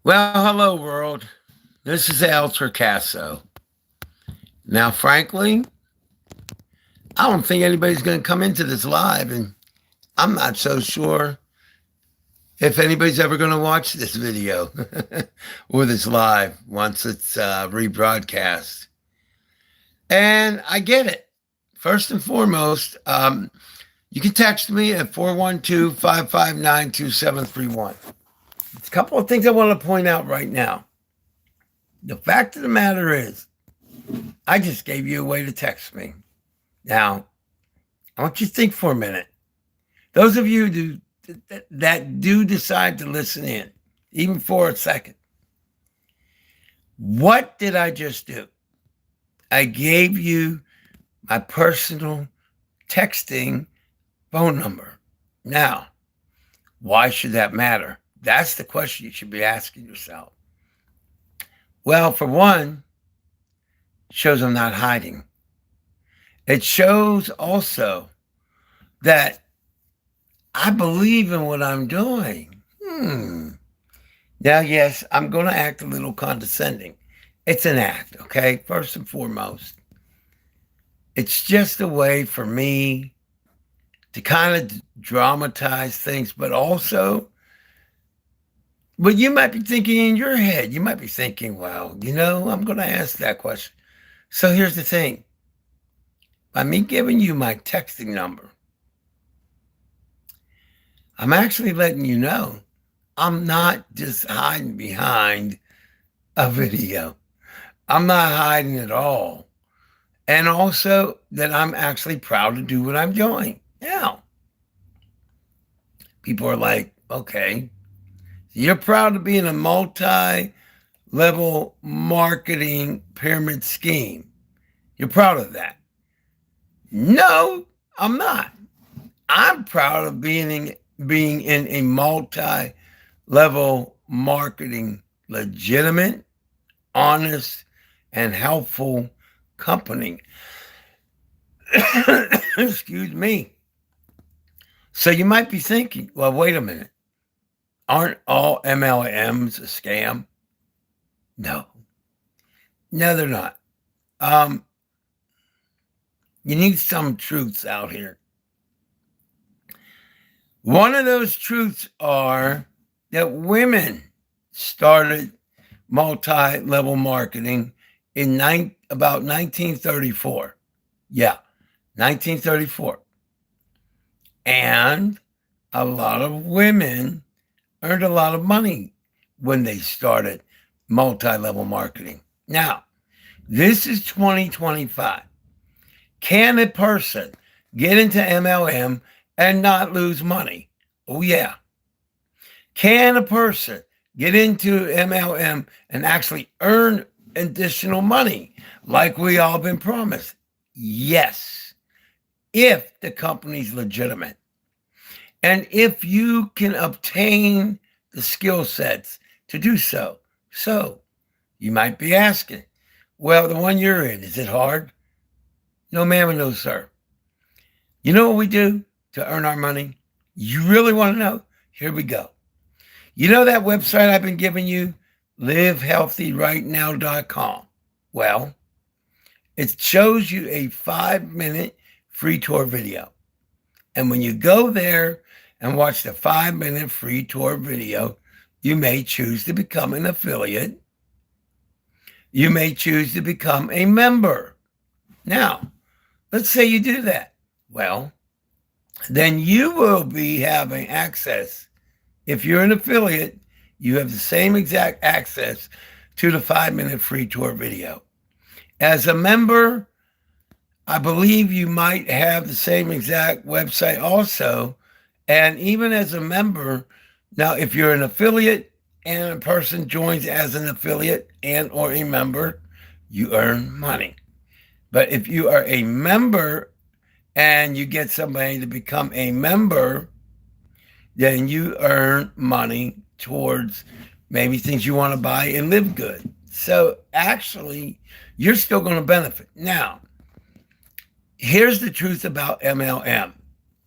Well, hello, world. This is Torcaso. Now, frankly, I don't think anybody's going to come into this live, and I'm not so sure if anybody's ever going to watch this video or this live once it's rebroadcast. And I get it. First and foremost, you can text me at 412-559-2731. There's a couple of things I want to point out right now. The fact of the matter is, I just gave you a way to text me. Now, I want you to think for a minute. Those of you that do decide to listen in, even for a second, what did I just do? I gave you my personal texting phone number. Now, why should that matter? That's the question you should be asking yourself. Well, for one, it shows I'm not hiding. It shows also that I believe in what I'm doing. Now, yes, I'm going to act a little condescending. It's an act, okay? First and foremost, it's just a way for me to kind of dramatize things, but also, but you might be thinking in your head, you might be thinking, well, I'm going to ask that question. So here's the thing. By me giving you my texting number, I'm actually letting you know I'm not just hiding behind a video. I'm not hiding at all. And also that I'm actually proud to do what I'm doing. Now, people are like, okay, you're proud to be in a multi-level marketing pyramid scheme. You're proud of that. No, I'm not. I'm proud of being in a multi-level marketing, legitimate, honest, and helpful company. Excuse me. So you might be thinking, well, wait a minute. Aren't all MLMs a scam? No, they're not. You need some truths out here. One of those truths are that women started multi-level marketing in about 1934. Yeah, 1934. And a lot of women earned a lot of money when they started multi-level marketing. Now, this is 2025. Can a person get into MLM and not lose money? Oh, yeah. Can a person get into MLM and actually earn additional money like we all been promised? Yes, if the company's legitimate. And if you can obtain the skill sets to do so. So you might be asking, well, the one you're in, is it hard? No, ma'am, and no, sir. You know what we do to earn our money? You really want to know? Here we go. You know that website I've been giving you, livehealthyrightnow.com? Well, it shows you a 5-minute free tour video. And when you go there and watch the 5-minute free tour video, you may choose to become an affiliate. You may choose to become a member. Now, let's say you do that. Well, then you will be having access. If you're an affiliate, you have the same exact access to the 5-minute free tour video. As a member, I believe you might have the same exact website also. And even as a member, now if you're an affiliate and a person joins as an affiliate and or a member, you earn money. But if you are a member and you get somebody to become a member, then you earn money towards maybe things you want to buy and live good. So actually, you're still going to benefit. Now, here's the truth about MLM.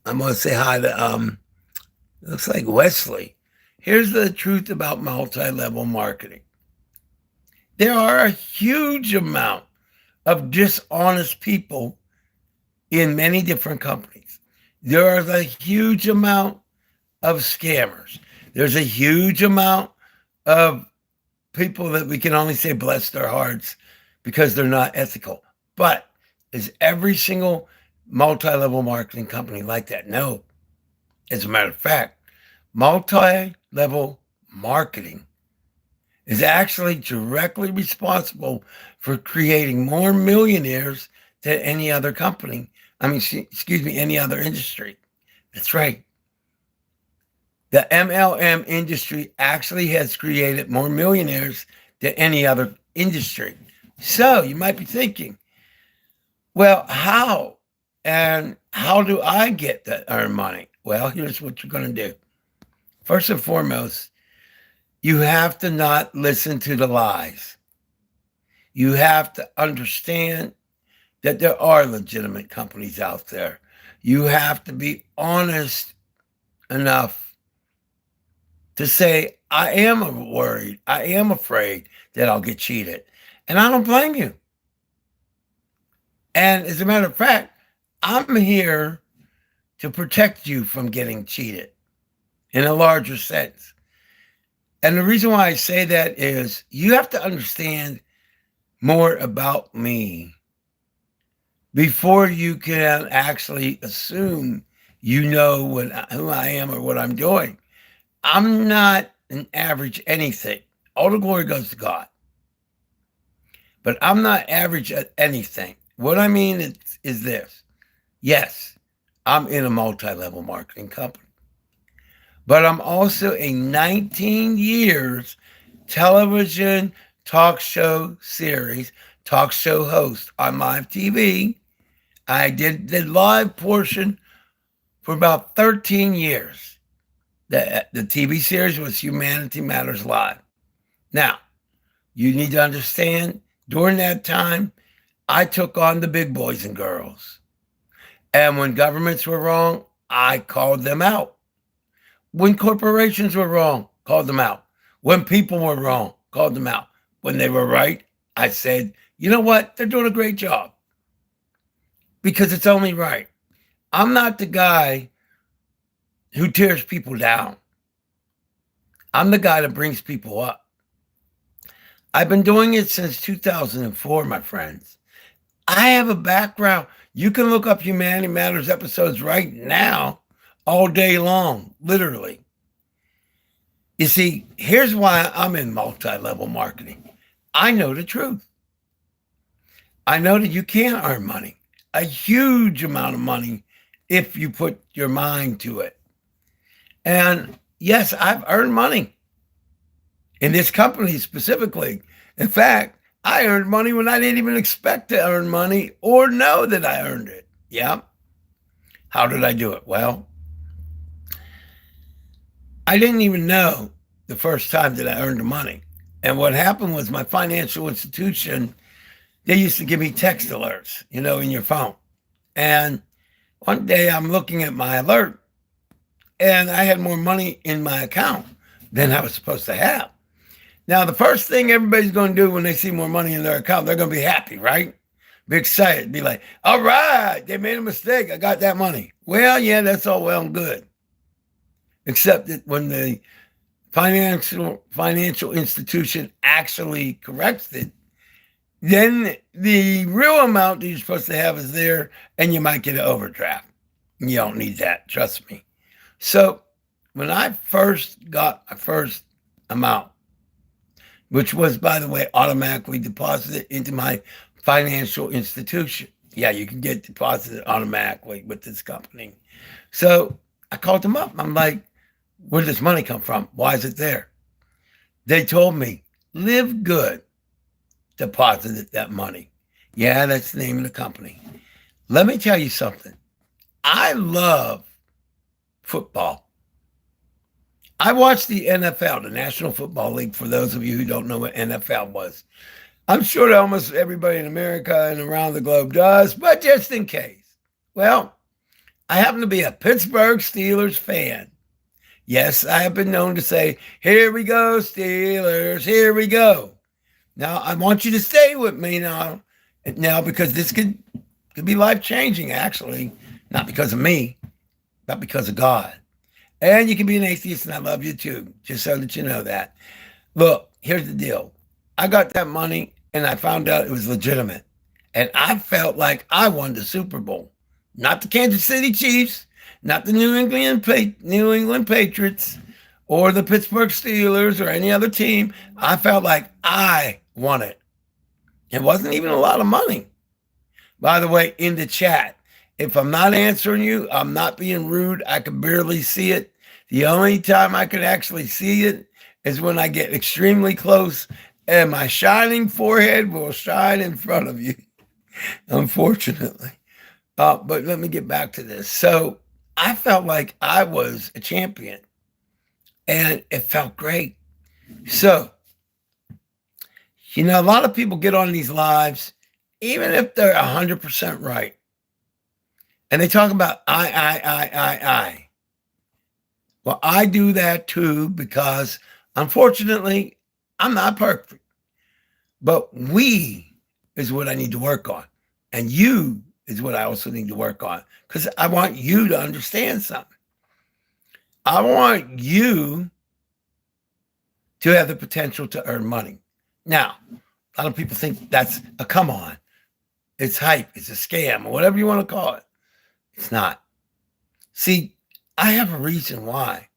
I'm going to say hi to, looks like Wesley. Here's the truth about multi-level marketing. There are a huge amount of dishonest people in many different companies. There is a huge amount of scammers. There's a huge amount of people that we can only say bless their hearts because they're not ethical. But is every single multi-level marketing company like that? No. As a matter of fact, multi-level marketing is actually directly responsible for creating more millionaires than any other company. Any other industry. That's right. The MLM industry actually has created more millionaires than any other industry. So you might be thinking, well, how? And how do I get to earn money? Well, here's what you're going to do. First and foremost, you have to not listen to the lies. You have to understand that there are legitimate companies out there. You have to be honest enough to say, I am worried, I am afraid that I'll get cheated. And I don't blame you. And as a matter of fact, I'm here to protect you from getting cheated in a larger sense. And the reason why I say that is you have to understand more about me before you can actually assume you know who I am or what I'm doing. I'm not an average anything. All the glory goes to God. But I'm not average at anything. What I mean is this. Yes, I'm in a multi-level marketing company. But I'm also a 19 years television talk show series, talk show host on live TV. I did the live portion for about 13 years. The TV series was Humanity Matters Live. Now, you need to understand, during that time, I took on the big boys and girls. And when governments were wrong, I called them out. When corporations were wrong, called them out. When people were wrong, called them out. When they were right, I said, you know what? They're doing a great job. Because it's only right. I'm not the guy who tears people down. I'm the guy that brings people up. I've been doing it since 2004, my friends. I have a background. You can look up Humanity Matters episodes right now, all day long, literally. You see, here's why I'm in multi-level marketing. I know the truth. I know that you can earn money, a huge amount of money, if you put your mind to it. And yes, I've earned money in this company specifically. In fact, I earned money when I didn't even expect to earn money or know that I earned it. Yeah. How did I do it? Well, I didn't even know the first time that I earned the money. And what happened was my financial institution, they used to give me text alerts, in your phone. And one day I'm looking at my alert and I had more money in my account than I was supposed to have. Now, the first thing everybody's going to do when they see more money in their account, they're going to be happy, right? Be excited, be like, all right, they made a mistake. I got that money. Well, yeah, that's all well and good. Except that when the financial institution actually corrects it, then the real amount that you're supposed to have is there, and you might get an overdraft. You don't need that, trust me. So when I first got my first amount, which was, by the way, automatically deposited into my financial institution. Yeah, you can get deposited automatically with this company. So I called them up. I'm like, where does this money come from? Why is it there? They told me, Live Good deposited that money. Yeah, that's the name of the company. Let me tell you something. I love football. I watched the NFL, the National Football League, for those of you who don't know what NFL was. I'm sure that almost everybody in America and around the globe does, but just in case. Well, I happen to be a Pittsburgh Steelers fan. Yes, I have been known to say, here we go, Steelers, here we go. Now, I want you to stay with me now because this could be life changing, actually. Not because of me, but because of God. And you can be an atheist, and I love you too, just so that you know that. Look, here's the deal. I got that money, and I found out it was legitimate. And I felt like I won the Super Bowl. Not the Kansas City Chiefs, not the New England Patriots, or the Pittsburgh Steelers, or any other team. I felt like I won it. It wasn't even a lot of money. By the way, in the chat, if I'm not answering you, I'm not being rude. I can barely see it. The only time I can actually see it is when I get extremely close and my shining forehead will shine in front of you, unfortunately. But let me get back to this. So I felt like I was a champion and it felt great. So, a lot of people get on these lives, even if they're 100% right. And they talk about I. Well, I do that too because, unfortunately, I'm not perfect. But we is what I need to work on. And you is what I also need to work on because I want you to understand something. I want you to have the potential to earn money. Now, a lot of people think that's a come on. It's hype. It's a scam or whatever you want to call it. It's not. See, I have a reason why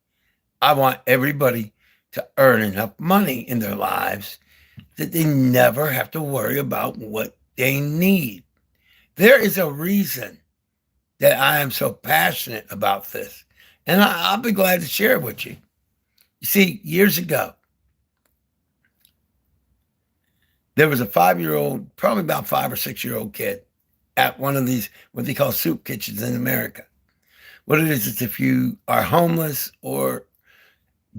I want everybody to earn enough money in their lives that they never have to worry about what they need. There is a reason that I am so passionate about this, and I'll be glad to share it with you. You see, years ago, there was a 5-year-old, probably about 5 or 6-year-old kid at one of these, what they call soup kitchens in America. What it is if you are homeless or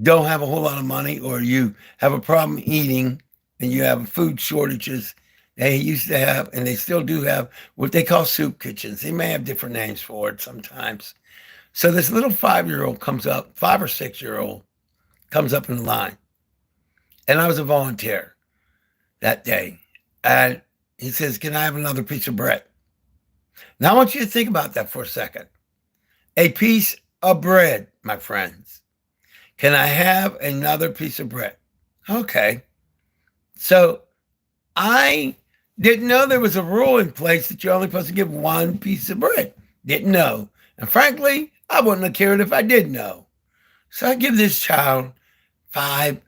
don't have a whole lot of money or you have a problem eating and you have food shortages, they used to have, and they still do have, what they call soup kitchens. They may have different names for it sometimes. So this little 5-year-old comes up, 5 or 6-year-old comes up in the line. And I was a volunteer that day. And he says, can I have another piece of bread? Now I want you to think about that for a second. A piece of bread, my friends. Can I have another piece of bread? Okay. So I didn't know there was a rule in place that you're only supposed to give one piece of bread. Didn't know. And frankly, I wouldn't have cared if I did know. So I give this child 5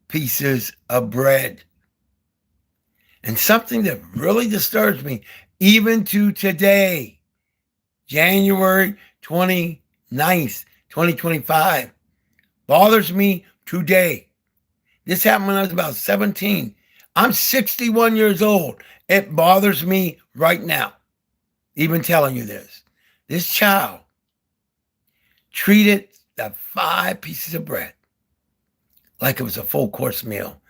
pieces of bread. And something that really disturbs me, even to today, January 29th, 2025, bothers me today. This happened when I was about 17. I'm 61 years old. It bothers me right now, even telling you this. This child treated the 5 pieces of bread like it was a full course meal.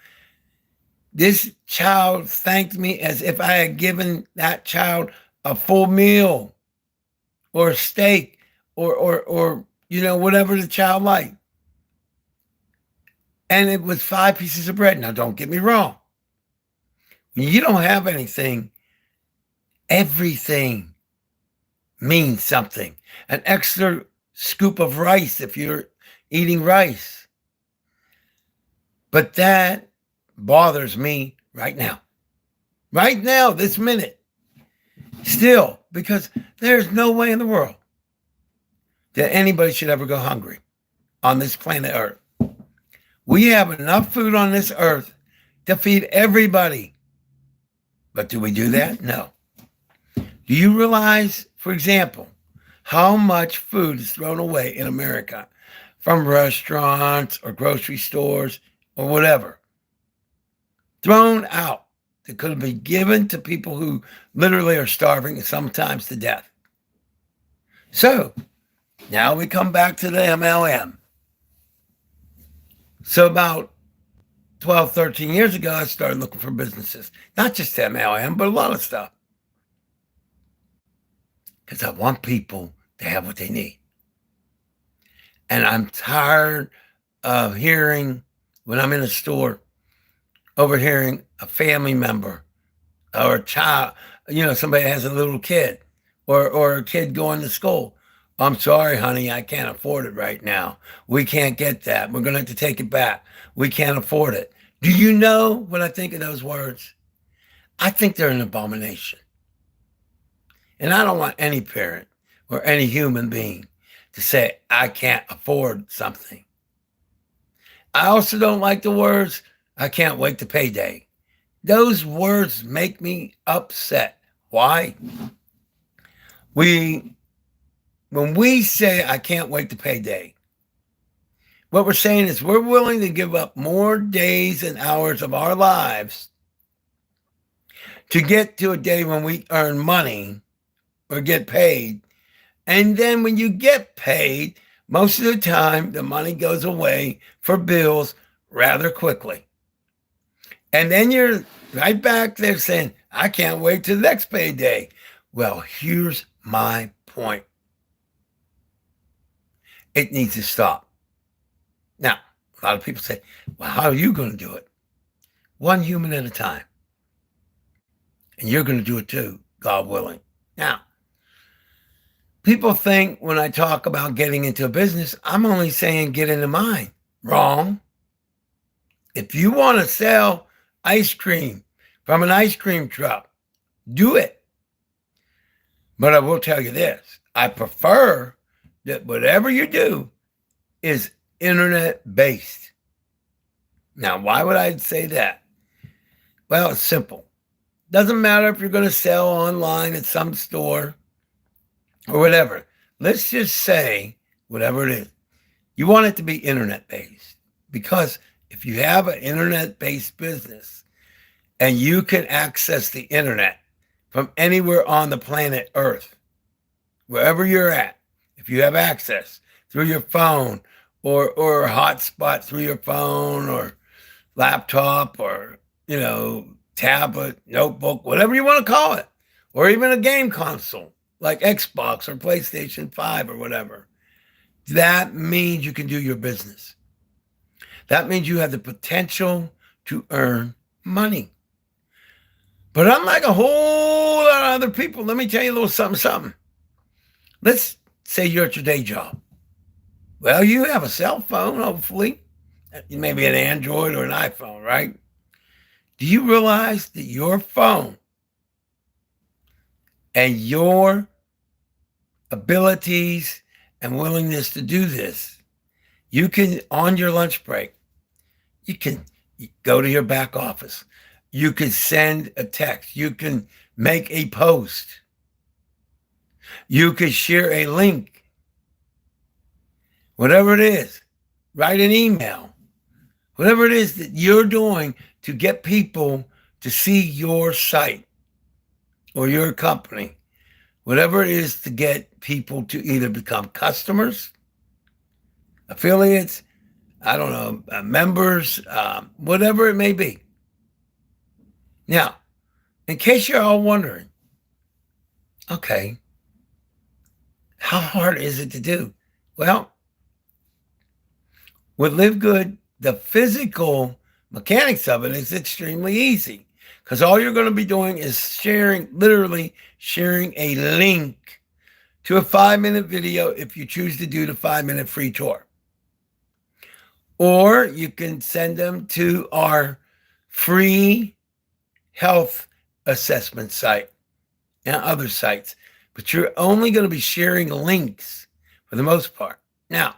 This child thanked me as if I had given that child a full meal or a steak or whatever the child liked. And it was 5 pieces of bread. Now, don't get me wrong. When you don't have anything, everything means something. An extra scoop of rice if you're eating rice. But that bothers me right now. Right now, this minute. Still, because there's no way in the world that anybody should ever go hungry on this planet Earth. We have enough food on this earth to feed everybody. But do we do that? No. Do you realize, for example, how much food is thrown away in America from restaurants or grocery stores or whatever? Thrown out that could have been given to people who literally are starving and sometimes to death. So now we come back to the MLM. So about 12, 13 years ago, I started looking for businesses. Not just MLM, but a lot of stuff. Because I want people to have what they need. And I'm tired of hearing, when I'm in a store, overhearing a family member or a child, somebody has a little kid or a kid going to school. I'm sorry, honey, I can't afford it right now. We can't get that. We're going to have to take it back. We can't afford it. Do you know what I think of those words? I think they're an abomination. And I don't want any parent or any human being to say, I can't afford something. I also don't like the words, I can't wait to payday. Those words make me upset. Why? When we say, I can't wait to payday, what we're saying is we're willing to give up more days and hours of our lives to get to a day when we earn money or get paid. And then when you get paid, most of the time, the money goes away for bills rather quickly. And then you're right back there saying, I can't wait till the next payday. Well, here's my point. It needs to stop. Now, a lot of people say, well, how are you going to do it? One human at a time. And you're going to do it too, God willing. Now, people think when I talk about getting into a business, I'm only saying get into mine. Wrong. If you want to sell ice cream from an ice cream truck, do it. But I will tell you this, I prefer that whatever you do is internet-based. Now, why would I say that? Well, it's simple. Doesn't matter if you're going to sell online at some store or whatever. Let's just say, whatever it is, you want it to be internet-based. Because if you have an internet-based business and you can access the internet from anywhere on the planet Earth, wherever you're at, if you have access through your phone or a hotspot through your phone or laptop or, tablet, notebook, whatever you want to call it, or even a game console like Xbox or PlayStation 5 or whatever, that means you can do your business. That means you have the potential to earn money. But unlike a whole lot of other people, let me tell you a little something. Let's say you're at your day job. Well, you have a cell phone, hopefully, maybe an Android or an iPhone, right? Do you realize that your phone and your abilities and willingness to do this, you can, on your lunch break, you can go to your back office. You can send a text. You can make a post. You can share a link. Whatever it is, write an email. Whatever it is that you're doing to get people to see your site or your company, whatever it is to get people to either become customers, affiliates, I don't know, members, whatever it may be. Now, in case you're all wondering, okay, how hard is it to do? Well, with Live Good, the physical mechanics of it is extremely easy because all you're going to be doing is literally sharing a link to a 5-minute video if you choose to do the 5-minute free tour. Or you can send them to our free health assessment site and other sites. But you're only going to be sharing links for the most part. Now,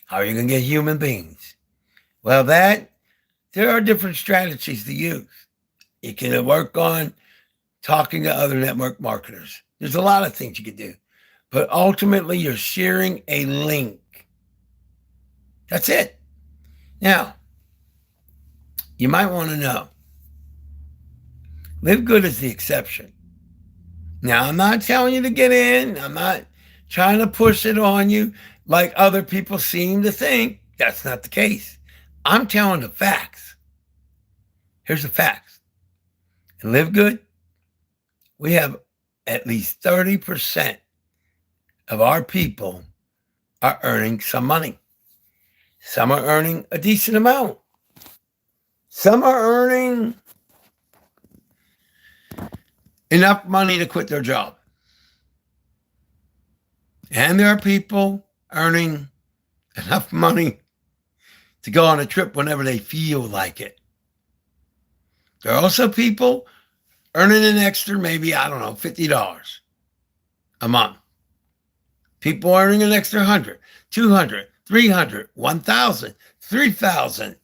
how are you going to get human beings? Well, there are different strategies to use. You can work on talking to other network marketers. There's a lot of things you can do. But ultimately, you're sharing a link. That's it. Now, you might want to know, Live Good is the exception. Now, I'm not telling you to get in. I'm not trying to push it on you like other people seem to think. That's not the case. I'm telling the facts. Here's the facts. In Live Good, we have at least 30% of our people are earning some money. Some are earning a decent amount. Some are earning enough money to quit their job. And there are people earning enough money to go on a trip whenever they feel like it. There are also people earning an extra, maybe, I don't know, $50 a month. People earning an extra 100, 200, 300, 1,000, 3,000.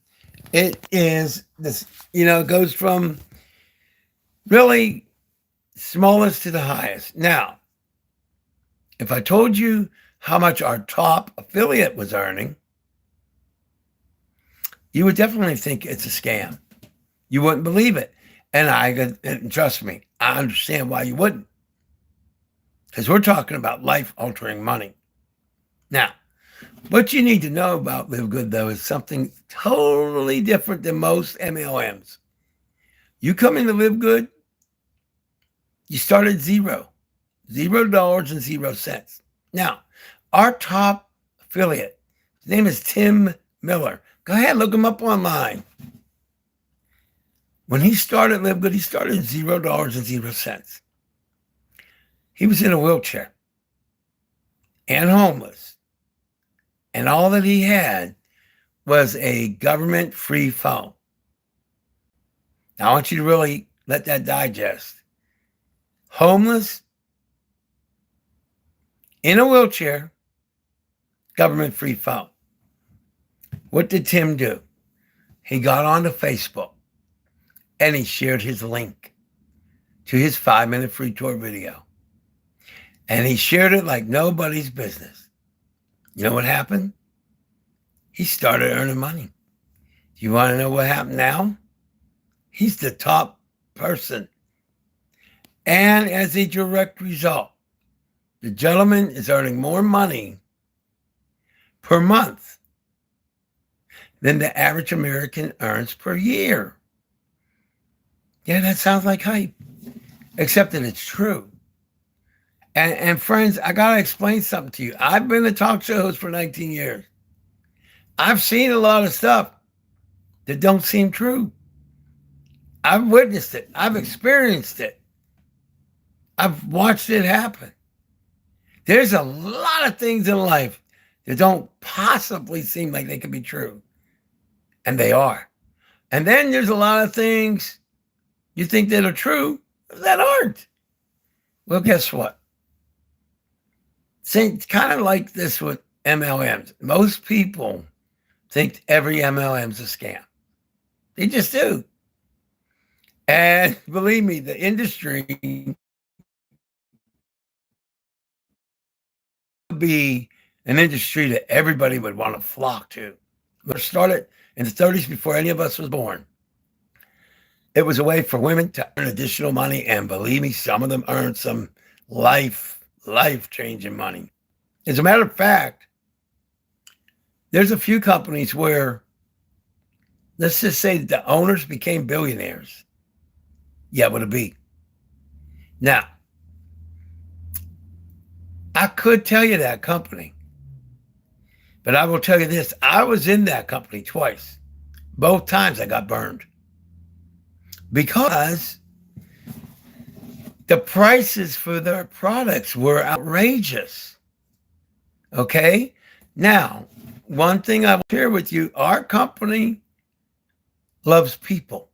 It is this, it goes from really smallest to the highest. Now, if I told you how much our top affiliate was earning, you would definitely think it's a scam. You wouldn't believe it. And trust me, I understand why you wouldn't. Because we're talking about life-altering money. Now, what you need to know about Live Good, though, is something totally different than most MLMs. You come into Live Good, you start at $0 and 0 cents. Now, our top affiliate, his name is Tim Miller. Go ahead, look him up online. When he started Live Good, he started at $0 and 0 cents. He was in a wheelchair and homeless. And all that he had was a government-free phone. Now, I want you to really let that digest. Homeless, in a wheelchair, government-free phone. What did Tim do? He got onto Facebook and he shared his link to his 5-minute free tour video. And he shared it like nobody's business. You know what happened? He started earning money. Do you want to know what happened now? He's the top person. And as a direct result, the gentleman is earning more money per month than the average American earns per year. Yeah, that sounds like hype, except that it's true. And friends, I got to explain something to you. I've been a talk show host for 19 years. I've seen a lot of stuff that don't seem true. I've witnessed it. I've experienced it. I've watched it happen. There's a lot of things in life that don't possibly seem like they could be true. And they are. And then there's a lot of things you think that are true that aren't. Well, guess what? It's kind of like this with MLMs. Most people think every MLM's a scam. They just do. And believe me, the industry would be an industry that everybody would want to flock to. It started in the 30s before any of us was born. It was a way for women to earn additional money, and believe me, some of them earned some life-changing money. As a matter of fact, there's a few companies where, let's just say that the owners became billionaires. Yeah, with a B. Now, I could tell you that company, but I will tell you this. I was in that company twice. Both times I got burned. Because the prices for their products were outrageous. Okay? Now, one thing I will share with you, our company loves people.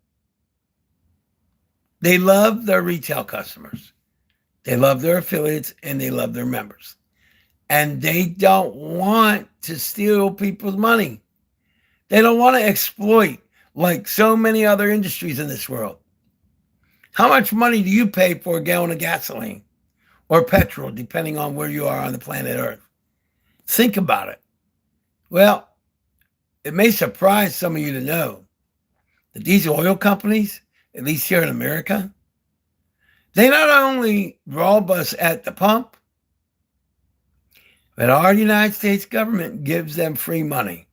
They love their retail customers. They love their affiliates, and they love their members. And they don't want to steal people's money. They don't want to exploit like so many other industries in this world. How much money do you pay for a gallon of gasoline or petrol, depending on where you are on the planet Earth? Think about it. Well, it may surprise some of you to know that these oil companies, at least here in America, they not only rob us at the pump, but our United States government gives them free money.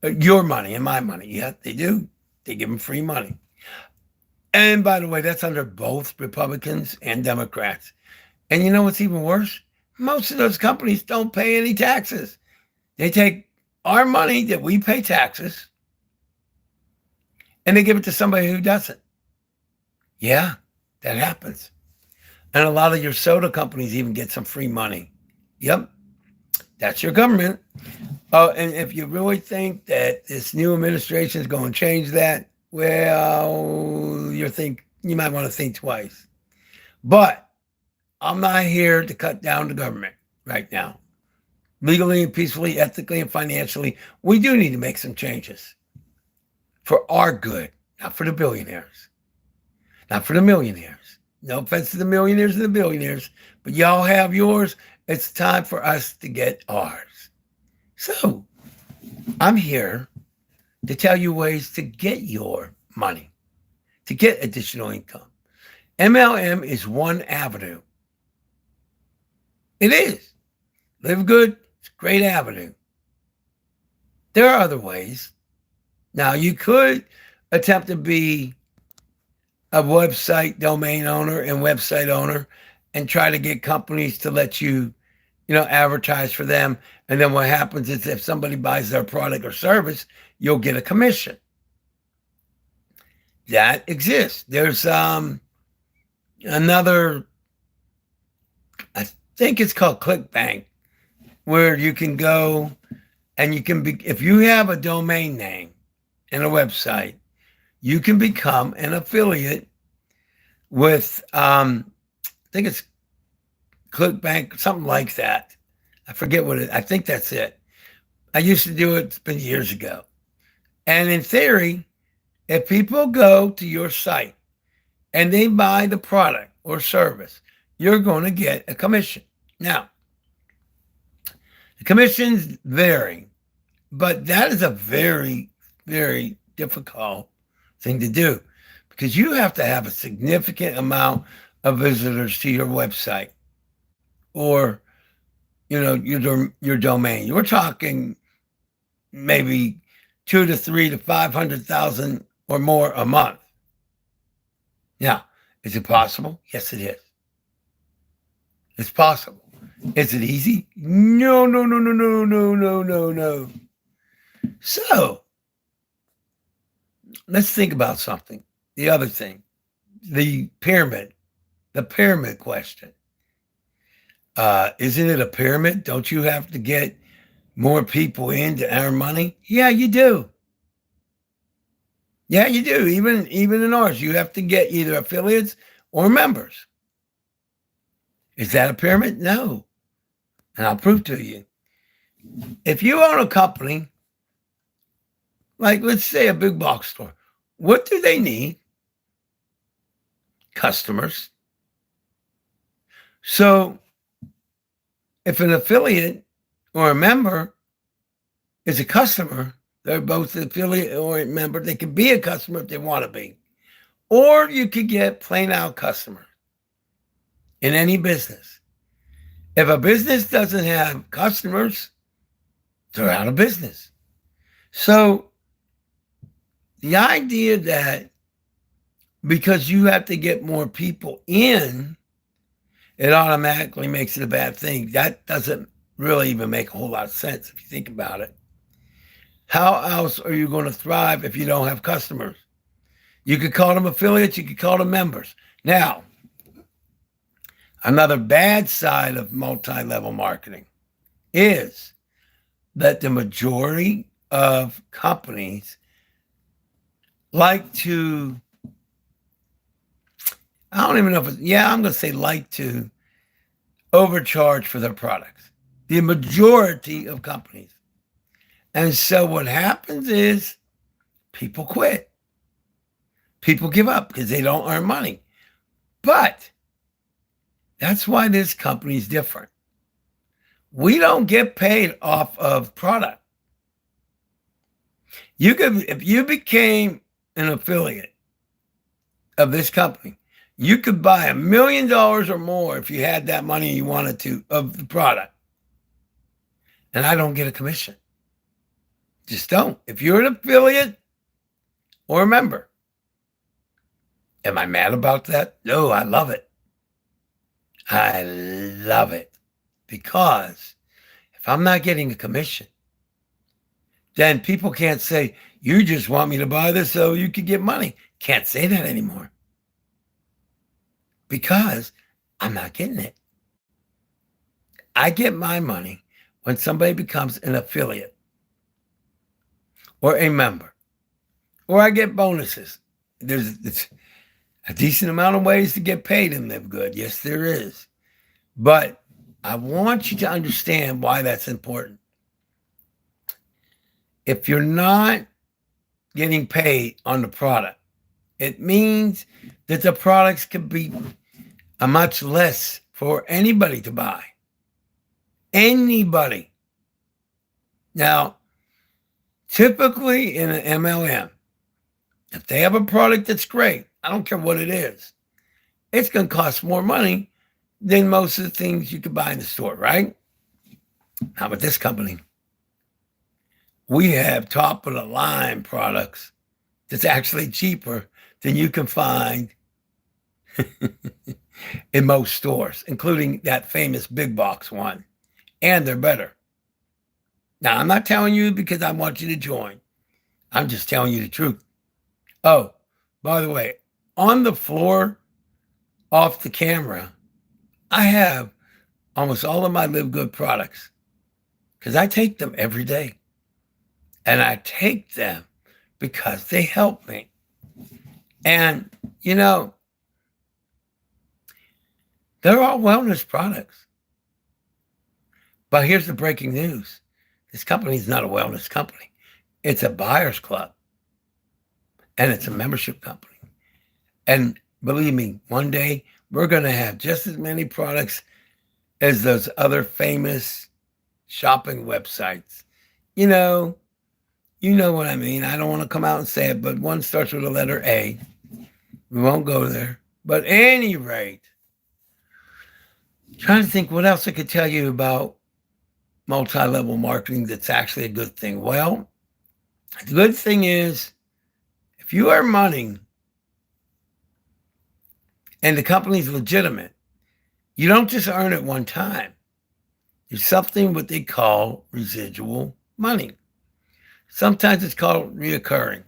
Your money and my money. Yeah, they do. They give them free money. And by the way, that's under both Republicans and Democrats. And you know what's even worse? Most of those companies don't pay any taxes. They take our money that we pay taxes and they give it to somebody who doesn't. Yeah, that happens. And a lot of your soda companies even get some free money. Yep, that's your government. Oh, and if you really think that this new administration is going to change that, well, you might want to think twice. But I'm not here to cut down the government right now. Legally and peacefully, ethically and financially, we do need to make some changes for our good, not for the billionaires, not for the millionaires. No offense to the millionaires and the billionaires, but y'all have yours. It's time for us to get ours. So I'm here to tell you ways to get your money, to get additional income. MLM is one avenue. It is. Live good. It's a great avenue. There are other ways. Now, you could attempt to be a website domain owner and website owner and try to get companies to let you, advertise for them. And then what happens is if somebody buys their product or service, you'll get a commission. That exists. There's another, I think it's called ClickBank, where you can go and you can be, if you have a domain name and a website, you can become an affiliate with, I think it's ClickBank, something like that. I forget I think that's it. I used to do it, it's been years ago. And in theory, if people go to your site and they buy the product or service, you're going to get a commission. Now, the commissions vary, but that is a very, very difficult thing to do because you have to have a significant amount of visitors to your website or, your domain. We're talking maybe 2 to 3 to 500,000 or more a month. Now, is it possible? Yes, it is. It's possible. Is it easy? No, no, no, no, no, no, no, no, no. So, let's think about something. The other thing, the pyramid question. Isn't it a pyramid? Don't you have to get more people in to earn money? Yeah, you do. Yeah, you do. Even in ours, you have to get either affiliates or members. Is that a pyramid? No. And I'll prove to you. If you own a company, like let's say a big box store, what do they need? Customers. So if an affiliate or a member is a customer, they're both an affiliate or a member. They can be a customer if they want to be. Or you could get plain out customer in any business. If a business doesn't have customers, they're out of business. So the idea that because you have to get more people in, it automatically makes it a bad thing. That doesn't really even make a whole lot of sense if you think about it. How else are you going to thrive if you don't have customers? You could call them affiliates, you could call them members. Now, another bad side of multi-level marketing is that the majority of companies like to, I don't even know if it's, I'm going to say like to overcharge for their products. The majority of companies. And so what happens is people quit. People give up because they don't earn money. But that's why this company is different. We don't get paid off of product. You could, if you became an affiliate of this company, you could buy $1 million or more if you had that money you wanted to of the product. And I don't get a commission. Just don't. If you're an affiliate or a member, am I mad about that? No, I love it. I love it because if I'm not getting a commission, then people can't say, you just want me to buy this so you could get money. Can't say that anymore because I'm not getting it. I get my money when somebody becomes an affiliate or a member, or I get bonuses. It's a decent amount of ways to get paid and live good. Yes, there is. But I want you to understand why that's important. If you're not getting paid on the product, it means that the products could be a much less for anybody to buy. Anybody. Now, typically in an MLM, if they have a product that's great, I don't care what it is, it's going to cost more money than most of the things you could buy in the store, right? Not with this company. We have top of the line products that's actually cheaper than you can find in most stores, including that famous big box one. And they're better. Now, I'm not telling you because I want you to join. I'm just telling you the truth. Oh, by the way, on the floor, off the camera, I have almost all of my Live Good products because I take them every day. And I take them because they help me. And, you know, they're all wellness products. But here's the breaking news. This company is not a wellness company. It's a buyer's club. And it's a membership company. And believe me, one day we're going to have just as many products as those other famous shopping websites. You know what I mean. I don't want to come out and say it, but one starts with the letter A. We won't go there. But at any rate, trying to think what else I could tell you about multi-level marketing that's actually a good thing. Well, the good thing is if you earn money and the company's legitimate, you don't just earn it one time. There's something what they call residual money. Sometimes it's called reoccurring.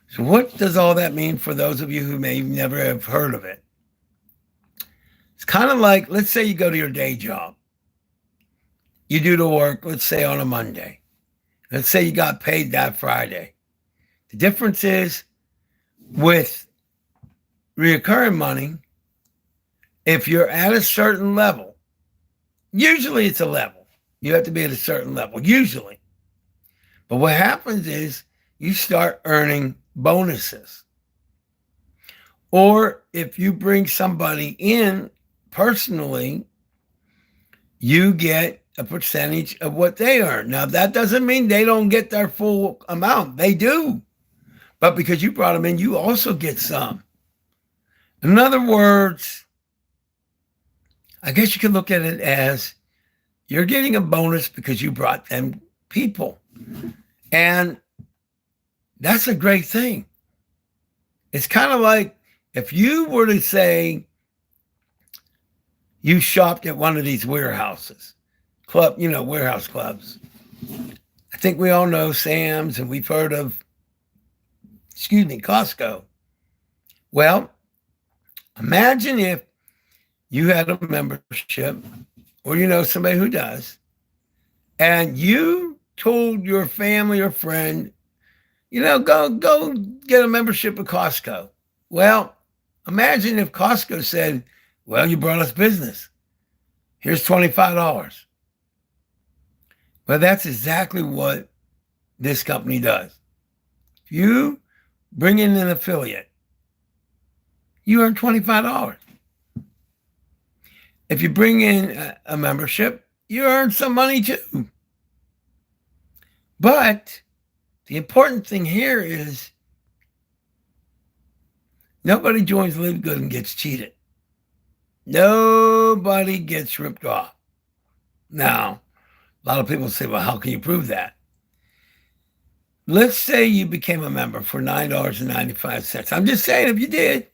So what does all that mean for those of you who may never have heard of it? It's kind of like, let's say you go to your day job. You do the work, let's say on a Monday. Let's say you got paid that Friday. The difference is with reoccurring money, if you're at a certain level, usually it's a level. You have to be at a certain level, usually. But what happens is you start earning bonuses. Or if you bring somebody in personally, you get a percentage of what they earn. Now, that doesn't mean they don't get their full amount. They do. But because you brought them in, you also get some. In other words, I guess you could look at it as you're getting a bonus because you brought them people. And that's a great thing. It's kind of like if you were to say you shopped at one of these warehouses, warehouse clubs. I think we all know Sam's and we've heard of, Costco. Well, imagine if you had a membership or somebody who does, and you told your family or friend, go get a membership at Costco. Well, imagine if Costco said, well, you brought us business. Here's $25. Well, that's exactly what this company does. If you bring in an affiliate, you earn $25. If you bring in a membership, you earn some money too. But the important thing here is nobody joins Live Good and gets cheated. Nobody gets ripped off. Now, a lot of people say, well, how can you prove that? Let's say you became a member for $9.95. I'm just saying if you did.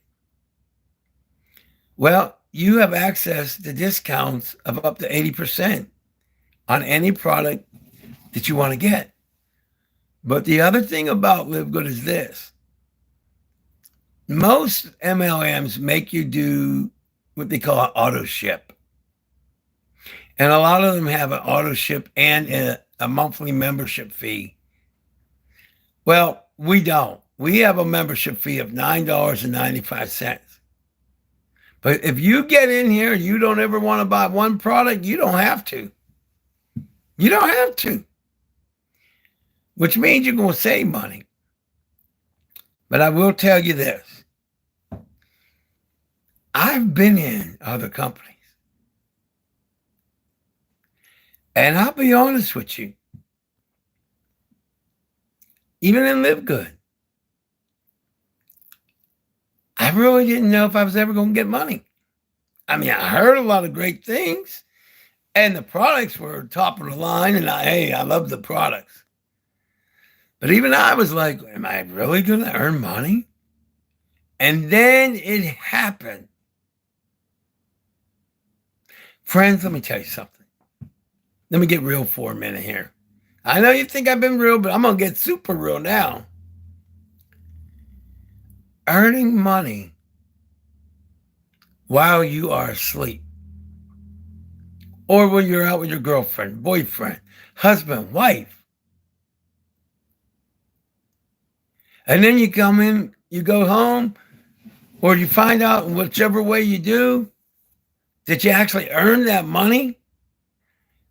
Well, you have access to discounts of up to 80%. on any product that you want to get. But the other thing about Live Good is this. Most MLMs make you do what they call auto ship. And a lot of them have an auto ship and a monthly membership fee. Well, we don't. We have a membership fee of $9.95. But if you get in here and you don't ever want to buy one product, you don't have to. You don't have to. Which means you're going to save money. But I will tell you this. I've been in other companies. And I'll be honest with you. Even in Live Good, I really didn't know if I was ever going to get money. I mean, I heard a lot of great things, and the products were top of the line, and I love the products. But even I was like, am I really going to earn money? And then it happened. Friends, let me tell you something. Let me get real for a minute here. I know you think I've been real, but I'm going to get super real now. Earning money while you are asleep, or when you're out with your girlfriend, boyfriend, husband, wife, and then you come in, you go home, or you find out in whichever way you do that you actually earn that money,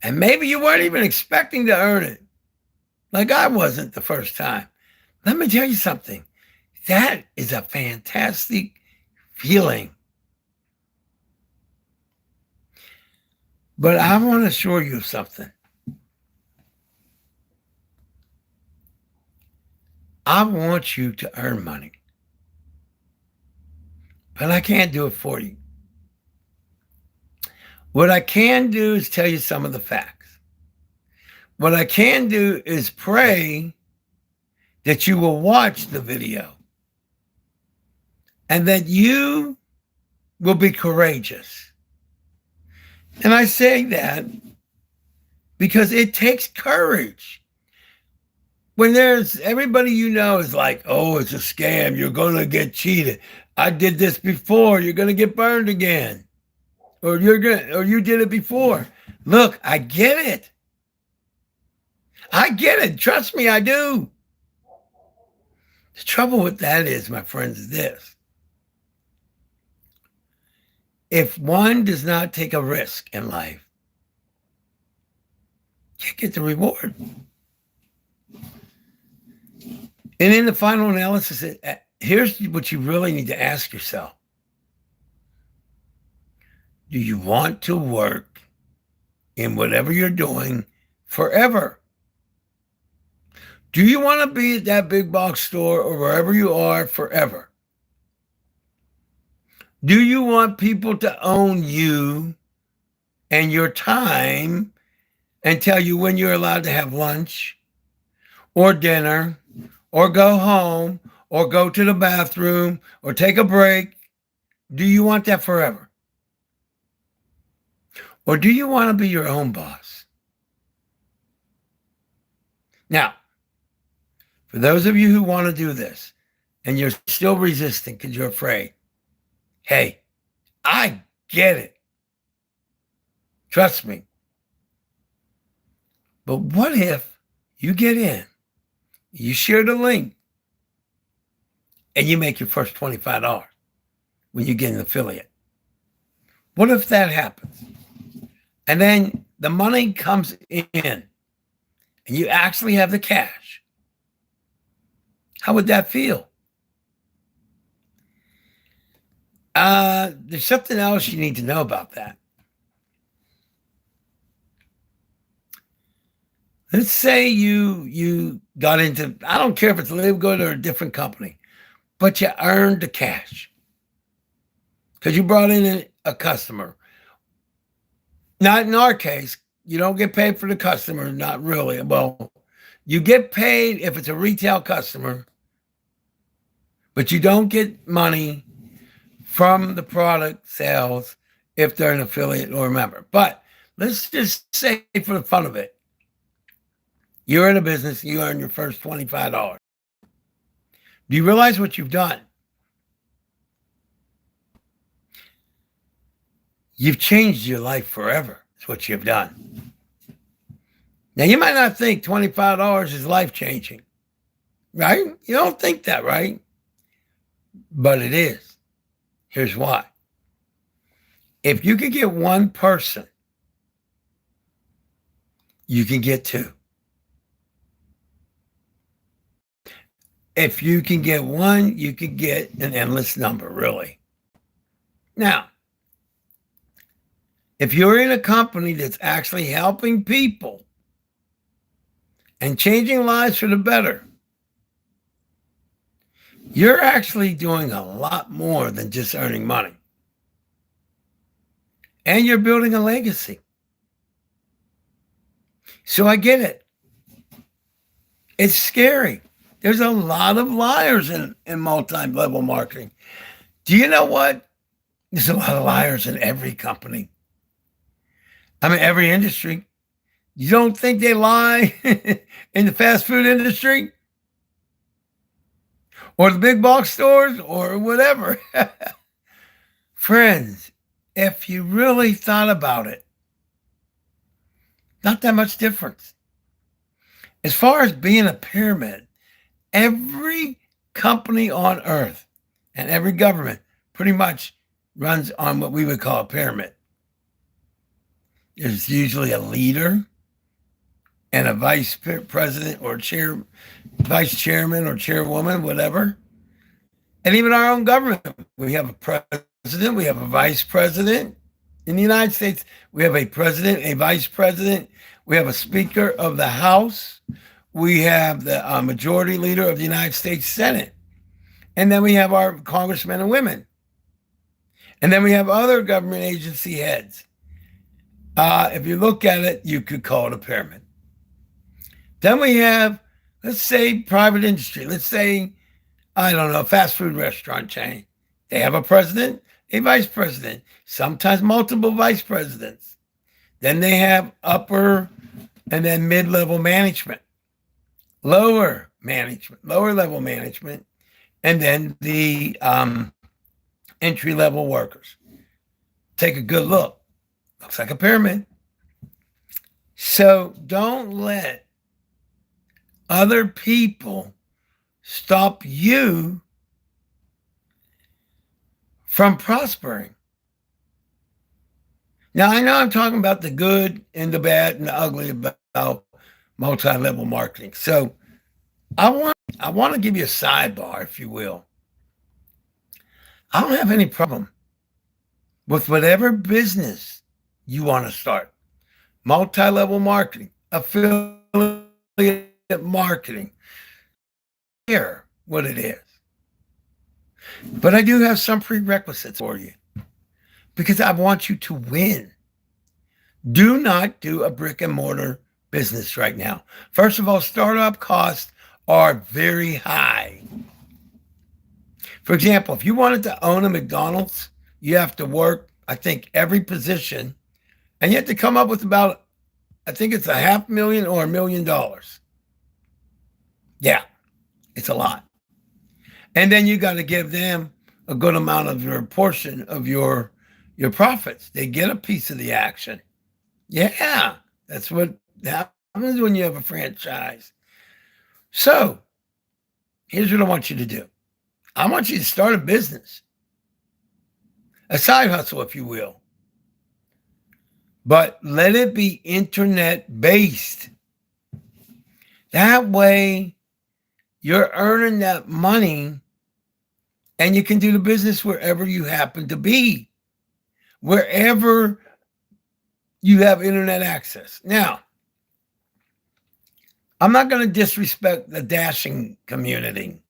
and maybe you weren't even expecting to earn it, like I wasn't the first time. Let me tell you something. That is a fantastic feeling. But I want to assure you of something. I want you to earn money. But I can't do it for you. What I can do is tell you some of the facts. What I can do is pray that you will watch the video and that you will be courageous. And I say that because it takes courage. When there's everybody you know is like, oh, it's a scam. You're going to get cheated. I did this before. You're going to get burned again. Or you did it before. Look, I get it. I get it. Trust me, I do. The trouble with that is, my friends, is this. If one does not take a risk in life, you get the reward. And in the final analysis, here's what you really need to ask yourself. Do you want to work in whatever you're doing forever? Do you want to be at that big box store or wherever you are forever? Do you want people to own you and your time and tell you when you're allowed to have lunch or dinner or go home or go to the bathroom or take a break? Do you want that forever? Or do you want to be your own boss? Now, for those of you who want to do this and you're still resisting because you're afraid, hey, I get it. Trust me. But what if you get in, you share the link, and you make your first $25 when you get an affiliate? What if that happens? And then the money comes in, and you actually have the cash. How would that feel? There's something else you need to know about that. Let's say you got into, I don't care if it's Live Good or a different company, but you earned the cash because you brought in a customer. Not in our case. You don't get paid for the customer, not really. Well, you get paid if it's a retail customer, but you don't get money from the product sales if they're an affiliate or a member. But let's just say for the fun of it, you're in a business, you earn your first $25. Do you realize what you've done? You've changed your life forever. That's what you've done. Now, you might not think $25 is life-changing, right? You don't think that, right? But it is. Here's why. If you could get one person, you can get two. If you can get one, you can get an endless number, really. Now, if you're in a company that's actually helping people and changing lives for the better, you're actually doing a lot more than just earning money. And you're building a legacy. So I get it. It's scary. There's a lot of liars in multi-level marketing. Do you know what? There's a lot of liars in every company. I mean, every industry. You don't think they lie in the fast food industry? Or the big box stores or whatever? Friends, if you really thought about it, not that much difference. As far as being a pyramid, every company on earth and every government pretty much runs on what we would call a pyramid. There's usually a leader and a vice president or vice chairman or chairwoman, whatever. And even our own government, we have a president, we have a vice president. In the United States, we have a president, a vice president, we have a speaker of the House, we have the majority leader of the United States Senate, and then we have our congressmen and women. And then we have other government agency heads. If you look at it, you could call it a pyramid. Then we have, let's say, private industry. Let's say, I don't know, fast food restaurant chain. They have a president, a vice president, sometimes multiple vice presidents. Then they have upper and then mid-level management, lower level management, and then the entry-level workers. Take a good look. Looks like a pyramid. So don't let other people stop you from prospering. Now, I know I'm talking about the good and the bad and the ugly about multi-level marketing. So I want to give you a sidebar, if you will. I don't have any problem with whatever business you want to start. Multi-level marketing, affiliate marketing, care what it is. But I do have some prerequisites for you because I want you to win. Do not do a brick and mortar business right now. First of all, startup costs are very high. For example, if you wanted to own a McDonald's, you have to work, I think, every position, and you have to come up with about, I think it's $500,000 or $1 million. Yeah, it's a lot. And then you got to give them a good amount of your portion of your profits. They get a piece of the action. Yeah, that's what happens when you have a franchise. So here's what I want you to do. I want you to start a business, a side hustle, if you will. But let it be internet-based. That way, you're earning that money and you can do the business wherever you happen to be, wherever you have internet access. Now, I'm not going to disrespect the dashing community,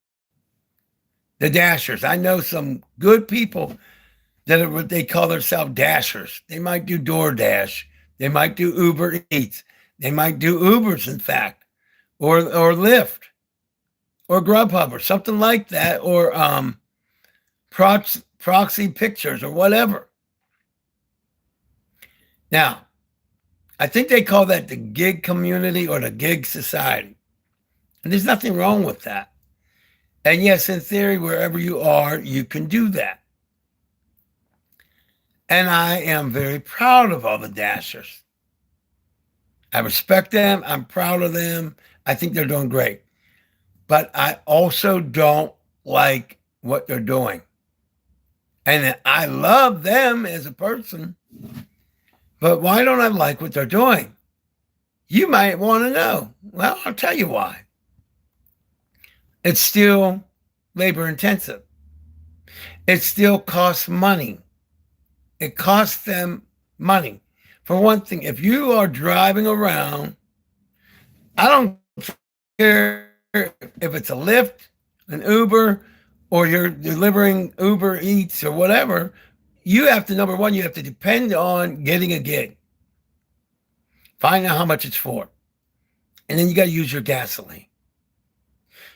the dashers. I know some good people that are what they call themselves dashers. They might do DoorDash. They might do Uber Eats. They might do Ubers, in fact, or Lyft, or Grubhub, or something like that, or proxy pictures, or whatever. Now, I think they call that the gig community or the gig society. And there's nothing wrong with that. And yes, in theory, wherever you are, you can do that. And I am very proud of all the Dashers. I respect them. I'm proud of them. I think they're doing great. But I also don't like what they're doing. And I love them as a person. But why don't I like what they're doing? You might want to know. Well, I'll tell you why. It's still labor intensive. It still costs money. It costs them money. For one thing, if you are driving around, I don't care if it's a Lyft, an Uber, or you're delivering Uber Eats or whatever, you have to, number one, you have to depend on getting a gig. Find out how much it's for. And then you got to use your gasoline.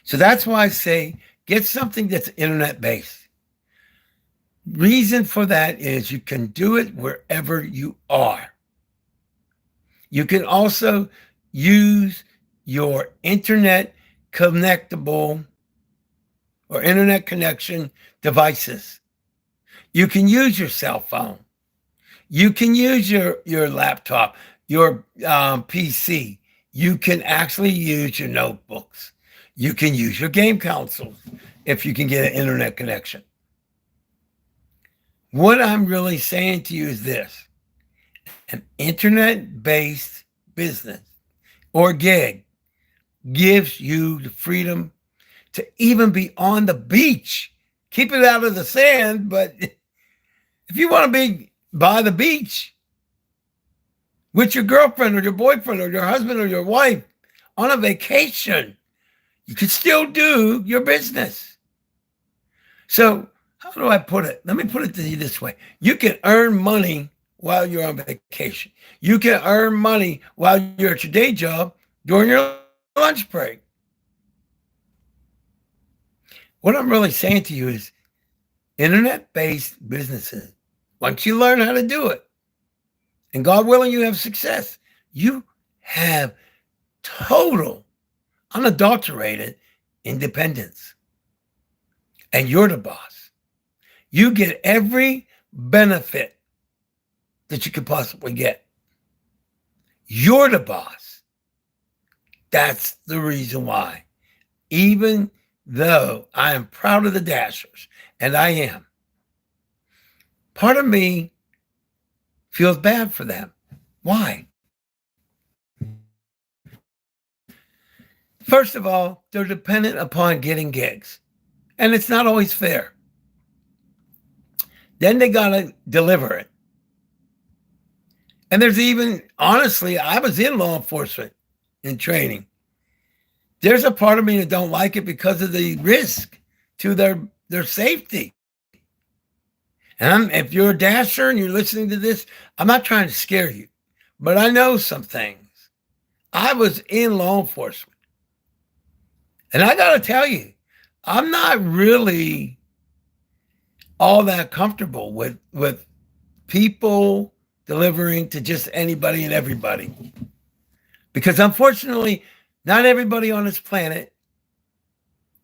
So that's why I say get something that's internet-based. Reason for that is you can do it wherever you are. You can also use your internet connectable or internet connection devices. You can use your cell phone. You can use your laptop, your PC. You can actually use your notebooks. You can use your game consoles if you can get an internet connection. What I'm really saying to you is this: an internet-based business or gig gives you the freedom to even be on the beach. Keep it out of the sand, but if you want to be by the beach with your girlfriend or your boyfriend or your husband or your wife on a vacation, you can still do your business. So how do I put it? Let me put it to you this way. You can earn money while you're on vacation. You can earn money while you're at your day job during your lunch break. What I'm really saying to you is internet-based businesses, once you learn how to do it, and God willing you have success, you have total, unadulterated independence. And you're the boss. You get every benefit that you could possibly get. You're the boss. That's the reason why. Even though I am proud of the Dashers, and I am, part of me feels bad for them. Why? First of all, they're dependent upon getting gigs, and it's not always fair. Then they got to deliver it. And there's even, honestly, I was in law enforcement in training. There's a part of me that don't like it because of the risk to their safety. And if you're a Dasher and you're listening to this, I'm not trying to scare you, but I know some things. I was in law enforcement. And I got to tell you, I'm not really all that comfortable with people delivering to just anybody and everybody. Because unfortunately, not everybody on this planet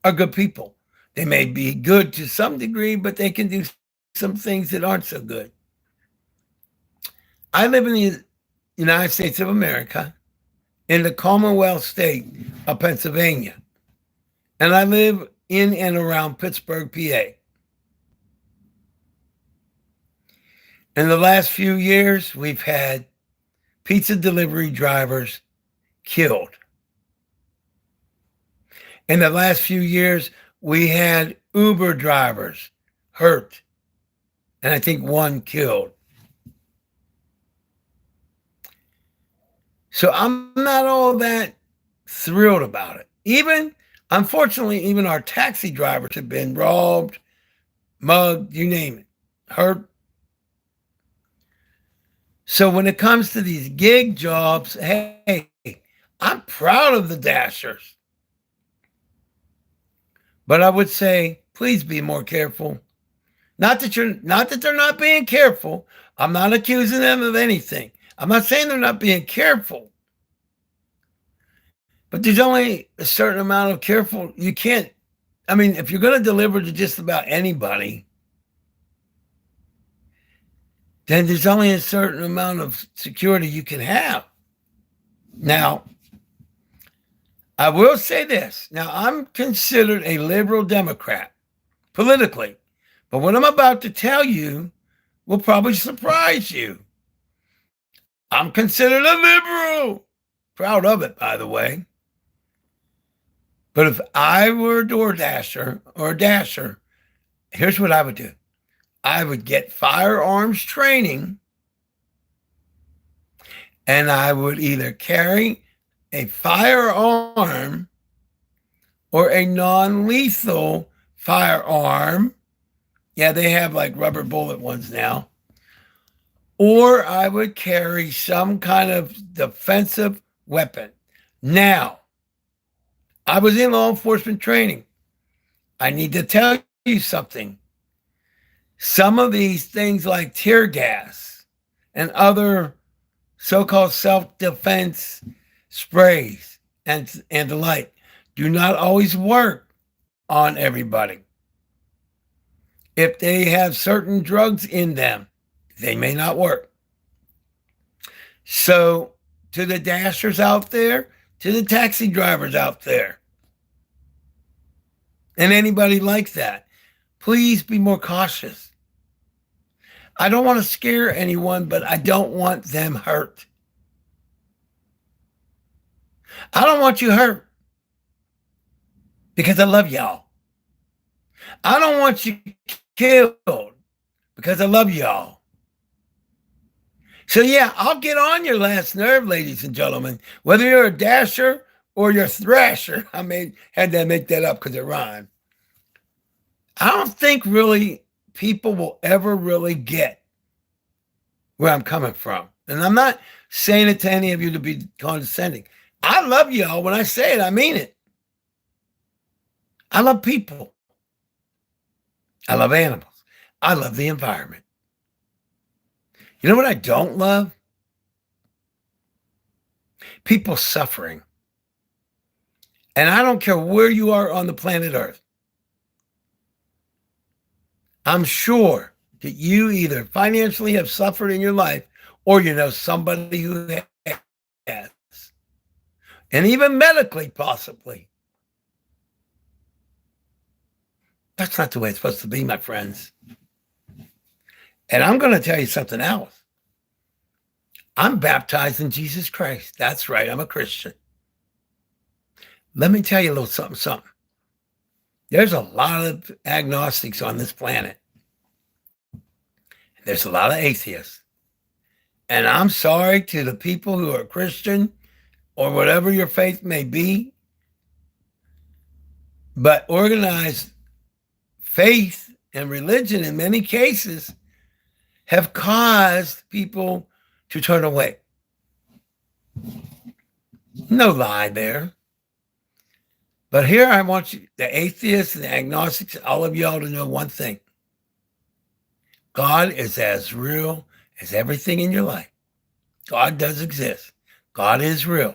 are good people. They may be good to some degree, but they can do some things that aren't so good. I live in the United States of America, in the Commonwealth state of Pennsylvania. And I live in and around Pittsburgh, PA. In the last few years, we've had pizza delivery drivers killed. In the last few years, we had Uber drivers hurt, and I think one killed. So I'm not all that thrilled about it. Unfortunately, even our taxi drivers have been robbed, mugged, you name it, hurt. So when it comes to these gig jobs, hey, I'm proud of the Dashers. But I would say, please be more careful. Not that they're not being careful. I'm not accusing them of anything. I'm not saying they're not being careful, but there's only a certain amount of careful. You can't, I mean, if you're going to deliver to just about anybody, then there's only a certain amount of security you can have. Now, I will say this. Now, I'm considered a liberal Democrat politically, but what I'm about to tell you will probably surprise you. I'm considered a liberal. Proud of it, by the way. But if I were a DoorDasher or a Dasher, here's what I would do. I would get firearms training, and I would either carry a firearm or a non-lethal firearm. Yeah, they have like rubber bullet ones now. Or I would carry some kind of defensive weapon. Now, I was in law enforcement training. I need to tell you something. Some of these things like tear gas and other so-called self-defense sprays and the like do not always work on everybody. If they have certain drugs in them, they may not work. So to the dashers out there, to the taxi drivers out there, and anybody like that, please be more cautious. I don't want to scare anyone, but I don't want them hurt. I don't want you hurt because I love y'all. I don't want you killed because I love y'all. So yeah, I'll get on your last nerve, ladies and gentlemen, whether you're a dasher or you're a thrasher. I had to make that up because it rhymed. I don't think really people will ever really get where I'm coming from. And I'm not saying it to any of you to be condescending. I love y'all. When I say it, I mean it. I love people. I love animals. I love the environment. You know what I don't love? People suffering. And I don't care where you are on the planet Earth. I'm sure that you either financially have suffered in your life or you know somebody who has. And even medically, possibly. That's not the way it's supposed to be, my friends. And I'm going to tell you something else. I'm baptized in Jesus Christ. That's right. I'm a Christian. Let me tell you a little something. There's a lot of agnostics on this planet. There's a lot of atheists. And I'm sorry to the people who are Christian or whatever your faith may be, but organized faith and religion in many cases have caused people to turn away. No lie there. But here I want you, the atheists and the agnostics, all of y'all to know one thing. God is as real as everything in your life. God does exist. God is real.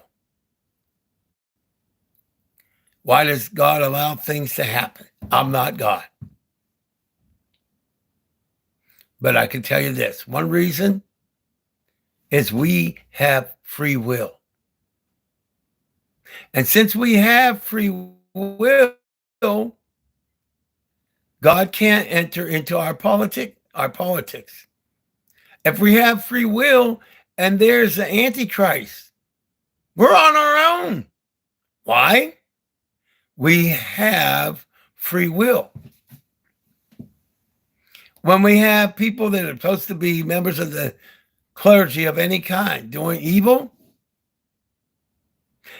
Why does God allow things to happen? I'm not God. But I can tell you this. One reason is we have free will. And since we have free will, God can't enter into our politics. If we have free will and there's the Antichrist, we're on our own. Why? We have free will. When we have people that are supposed to be members of the clergy of any kind doing evil,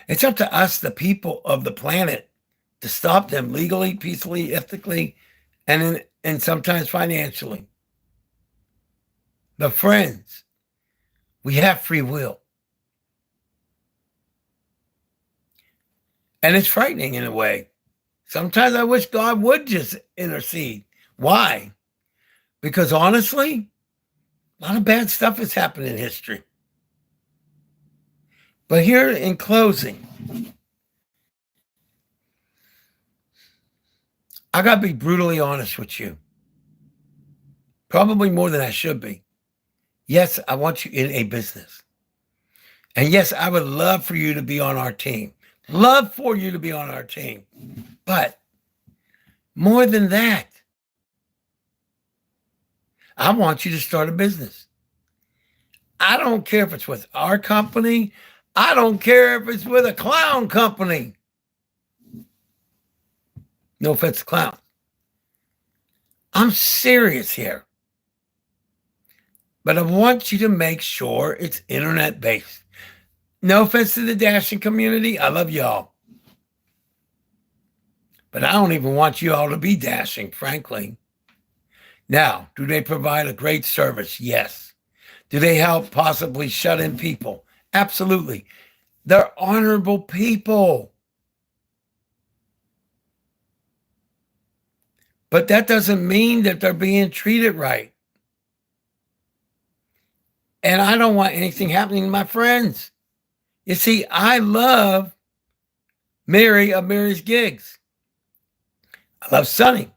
it's up to us, the people of the planet, to stop them legally, peacefully, ethically, and sometimes financially. But friends, we have free will. And it's frightening in a way. Sometimes I wish God would just intercede. Why? Because honestly, a lot of bad stuff has happened in history. But here in closing, I got to be brutally honest with you. Probably more than I should be. Yes, I want you in a business. And yes, I would love for you to be on our team. Love for you to be on our team. But more than that, I want you to start a business. I don't care if it's with our company. I don't care if it's with a clown company. No offense to clown. I'm serious here. But I want you to make sure it's internet based. No offense to the dashing community. I love y'all. But I don't even want you all to be dashing, frankly. Now, do they provide a great service? Yes. Do they help possibly shut in people? Absolutely. They're honorable people. But that doesn't mean that they're being treated right. And I don't want anything happening to my friends. You see, I love Mary of Mary's Gigs. I love Sonny.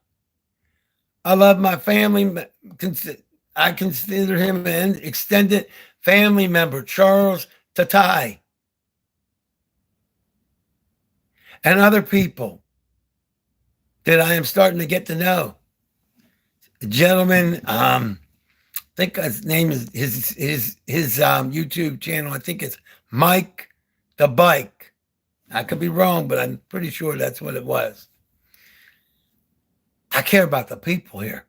I love my family. I consider him an extended family member, Charles Tatai. And other people that I am starting to get to know. The gentleman, I think his name is his YouTube channel. I think it's Mike the Bike. I could be wrong, but I'm pretty sure that's what it was. I care about the people here.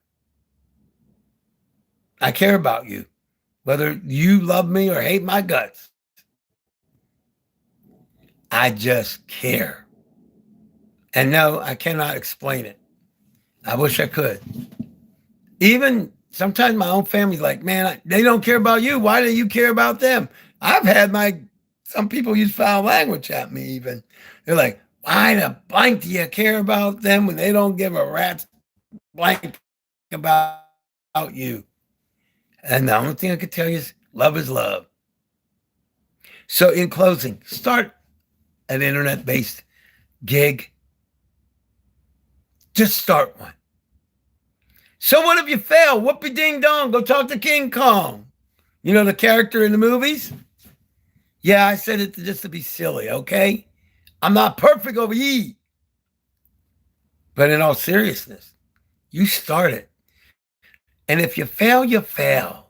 I care about you, whether you love me or hate my guts. I just care. And no, I cannot explain it. I wish I could. Even sometimes my own family's like, man, they don't care about you. Why do you care about them? I've had some people use foul language at me even. They're like, why the blank do you care about them when they don't give a rat's blank about you? And the only thing I can tell you is love. So in closing, start an internet-based gig. Just start one. So what if you fail? Whoopie ding dong, go talk to King Kong. You know the character in the movies? Yeah, I said it just to be silly, okay? I'm not perfect over ye. But in all seriousness, you start it. And if you fail, you fail.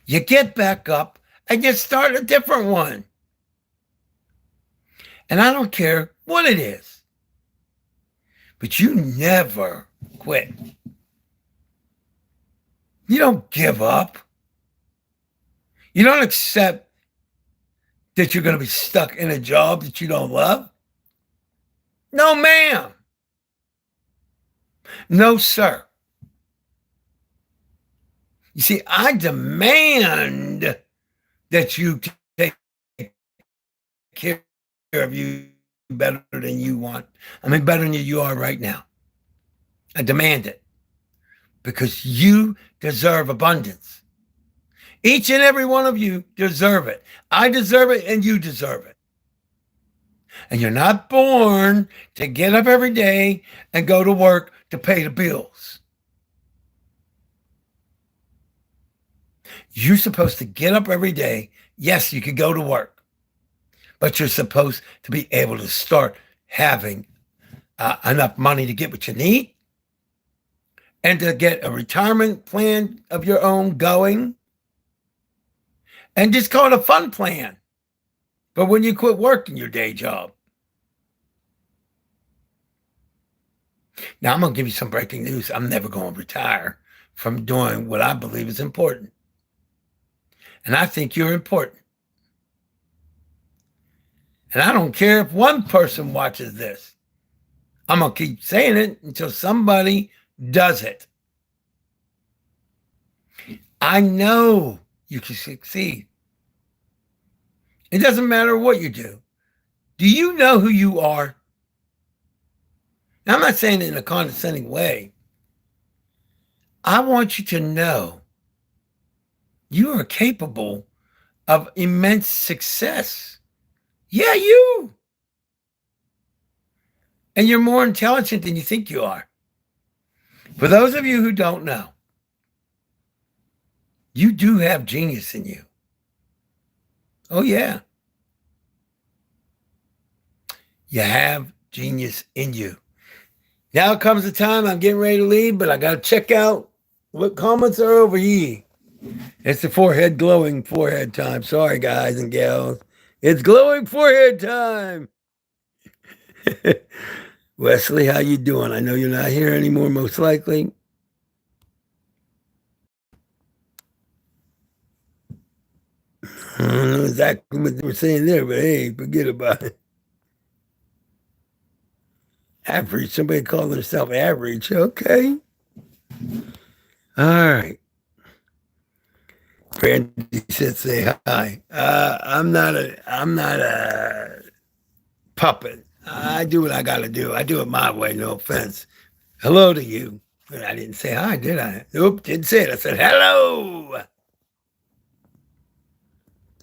You get back up and you start a different one. And I don't care what it is. But you never quit. You don't give up. You don't accept that you're going to be stuck in a job that you don't love. No, ma'am. No, sir. You see, I demand that you take care of you better than you want. I mean, better than you are right now. I demand it because you deserve abundance. Each and every one of you deserve it. I deserve it and you deserve it. And you're not born to get up every day and go to work to pay the bills. You're supposed to get up every day. Yes, you could go to work, but you're supposed to be able to start having enough money to get what you need and to get a retirement plan of your own going and just call it a fun plan. But when you quit working your day job. Now, I'm going to give you some breaking news. I'm never going to retire from doing what I believe is important. And I think you're important. And I don't care if one person watches this. I'm going to keep saying it until somebody does it. I know you can succeed. It doesn't matter what you do. Do you know who you are? Now, I'm not saying it in a condescending way. I want you to know you are capable of immense success. Yeah, you. And you're more intelligent than you think you are. For those of you who don't know, you do have genius in you. Oh, yeah. You have genius in you. Now comes the time I'm getting ready to leave, but I got to check out what comments are over here. It's the forehead glowing forehead time. Sorry, guys and gals. It's glowing forehead time. Wesley, how you doing? I know you're not here anymore, most likely. I don't know exactly what they were saying there, but hey, forget about it. Average. Somebody called themselves average. Okay. All right. Brandy said, "Say hi." I'm not a puppet. I do what I got to do. I do it my way. No offense. Hello to you. But I didn't say hi, did I? Nope, didn't say it. I said hello.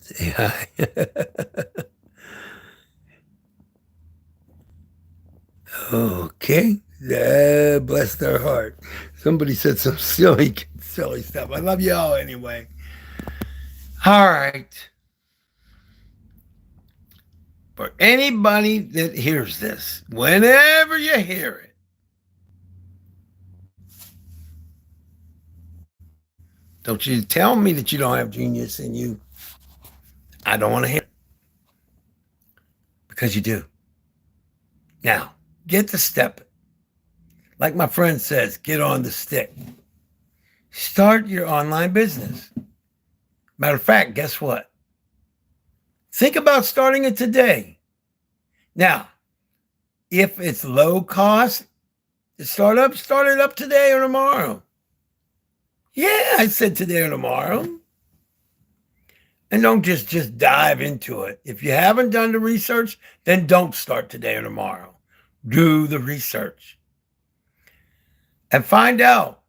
Say hi. Okay. Bless their heart. Somebody said some silly stuff. I love y'all anyway. All right. For anybody that hears this, whenever you hear it, don't you tell me that you don't have genius in you. I don't want to hear it. Because you do. Now, get to step. Like my friend says, get on the stick. Start your online business. Matter of fact, guess what? Think about starting it today. Now, if it's low cost to start it up today or tomorrow. Yeah, I said today or tomorrow. And don't just dive into it. If you haven't done the research, then don't start today or tomorrow. Do the research. And find out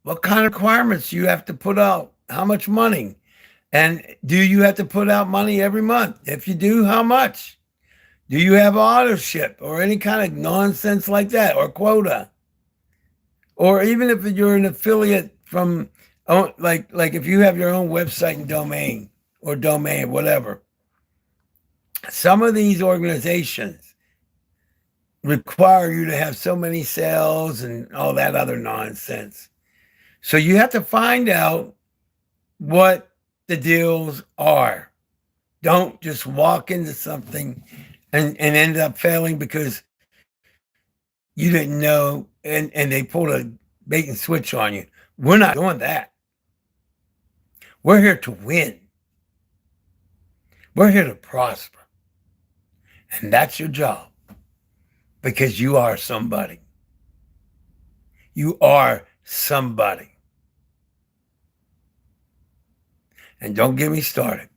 what kind of requirements you have to put out, how much money. And do you have to put out money every month? If you do, how much? Do you have auto ship or any kind of nonsense like that, or quota? Or even if you're an affiliate from, like if you have your own website and domain or domain, whatever. Some of these organizations require you to have so many sales and all that other nonsense. So you have to find out what the deals are. Don't just walk into something and end up failing because you didn't know and they pulled a bait and switch on you. We're not doing that. We're here to win. We're here to prosper. And that's your job because you are somebody. You are somebody. And don't get me started.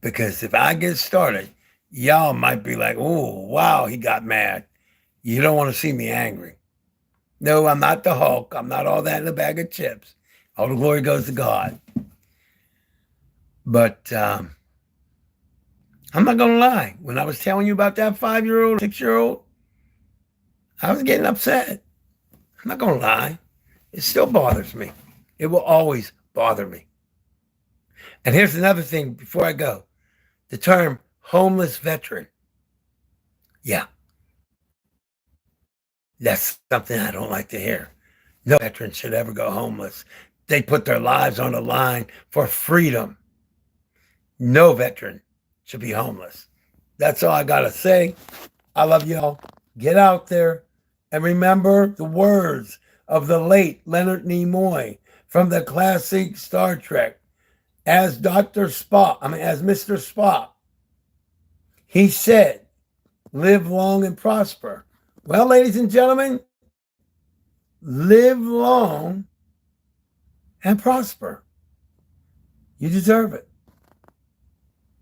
Because if I get started, y'all might be like, oh, wow, he got mad. You don't want to see me angry. No, I'm not the Hulk. I'm not all that in a bag of chips. All the glory goes to God. But I'm not going to lie. When I was telling you about that 5-year-old, 6-year-old, I was getting upset. I'm not going to lie. It still bothers me. It will always bother me. And here's another thing before I go. The term homeless veteran. Yeah. That's something I don't like to hear. No veteran should ever go homeless. They put their lives on the line for freedom. No veteran should be homeless. That's all I got to say. I love y'all. Get out there and remember the words of the late Leonard Nimoy from the classic Star Trek as Mr. Spock. He said, live long and prosper. Well, ladies and gentlemen, live long and prosper. You deserve it.